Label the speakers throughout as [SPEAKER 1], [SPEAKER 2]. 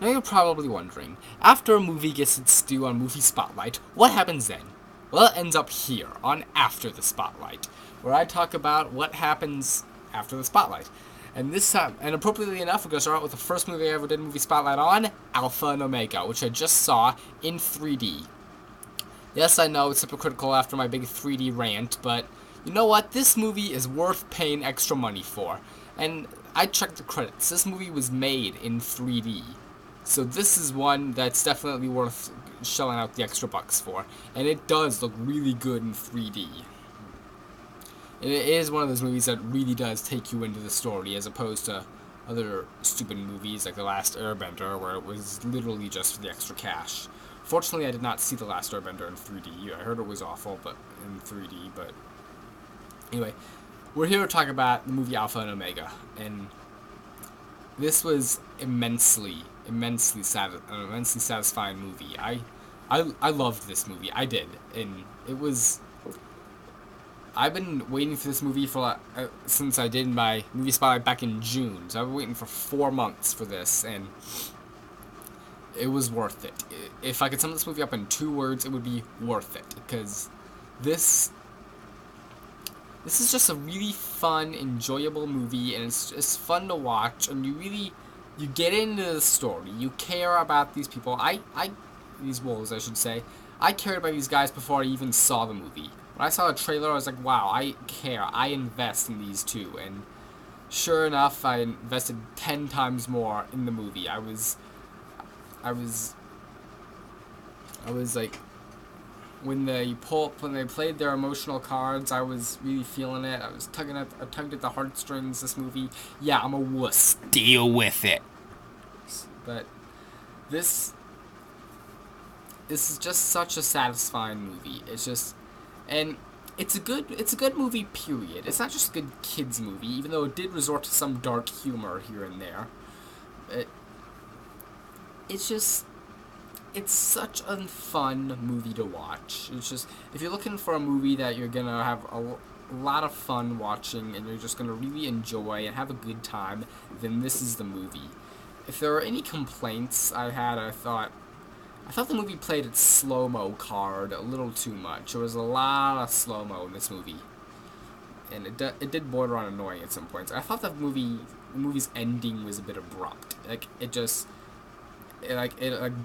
[SPEAKER 1] Now you're probably wondering, after a movie gets its due on Movie Spotlight, what happens then? Well, it ends up here, on After the Spotlight, where I talk about what happens after the Spotlight. And this time, and appropriately enough, we're going to start out with the first movie I ever did Movie Spotlight on, Alpha and Omega, which I just saw in 3D. Yes, I know it's hypocritical after my big 3D rant, but you know what? This movie is worth paying extra money for. And I checked the credits. This movie was made in 3D. So this is one that's definitely worth shelling out the extra bucks for. And it does look really good in 3D. And it is one of those movies that really does take you into the story, as opposed to other stupid movies like The Last Airbender, where it was literally just for the extra cash. Fortunately, I did not see The Last Airbender in 3D. I heard it was awful, but in 3D. But anyway, we're here to talk about the movie Alpha and Omega, and this was immensely satisfying movie. I loved this movie. I did, and it was. I've been waiting for this movie for since I did my movie spotlight back in June. So I've been waiting for 4 months for this, and it was worth it. If I could sum this movie up in 2 words, it would be worth it, because this is just a really fun, enjoyable movie, and it's fun to watch, and you get into the story. You care about these people. These wolves, I should say. I cared about these guys before I even saw the movie. When I saw the trailer, I was like, wow, I care. I invest in these two, and sure enough, I invested 10 times more in the movie. I was like, when they played their emotional cards, I was really feeling it. I tugged at the heartstrings. This movie, yeah, I'm a wuss. Deal with it. But this is just such a satisfying movie. And it's a good movie. Period. It's not just a good kids movie, even though it did resort to some dark humor here and there. It's such a fun movie to watch. It's just, if you're looking for a movie that you're gonna have a lot of fun watching and you're just gonna really enjoy and have a good time, then this is the movie. If there are any complaints I thought the movie played its slow-mo card a little too much. There was a lot of slow-mo in this movie, and it did border on annoying at some points. I thought the movie's ending was a bit abrupt. Like it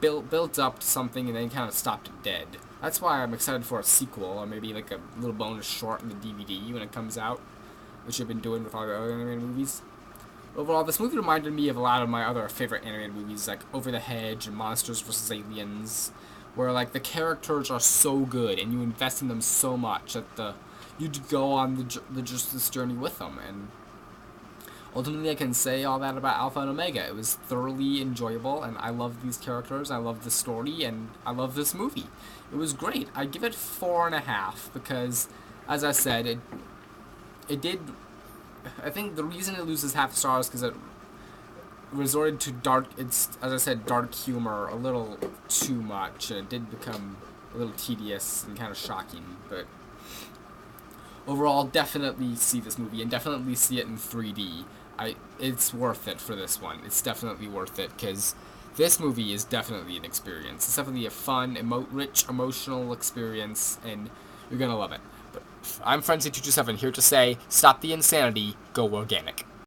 [SPEAKER 1] built up to something and then kind of stopped it dead. That's why I'm excited for a sequel, or maybe like a little bonus short in the DVD when it comes out, which I've been doing with all the other animated movies. Overall, this movie reminded me of a lot of my other favorite animated movies, like Over the Hedge and Monsters vs. Aliens, where like the characters are so good and you invest in them so much that you'd go on this journey with them. And ultimately, I can say all that about Alpha and Omega. It was thoroughly enjoyable, and I love these characters, I love the story, and I love this movie. It was great. I give it 4.5 because, as I said, it did. I think the reason it loses half stars because it resorted to dark humor a little too much, and it did become a little tedious and kind of shocking. But overall, definitely see this movie, and definitely see it in 3D. It's worth it for this one. It's definitely worth it, because this movie is definitely an experience. It's definitely a fun, rich, emotional experience, and you're gonna love it. But I'm Frenzy227 here to say, stop the insanity, go organic.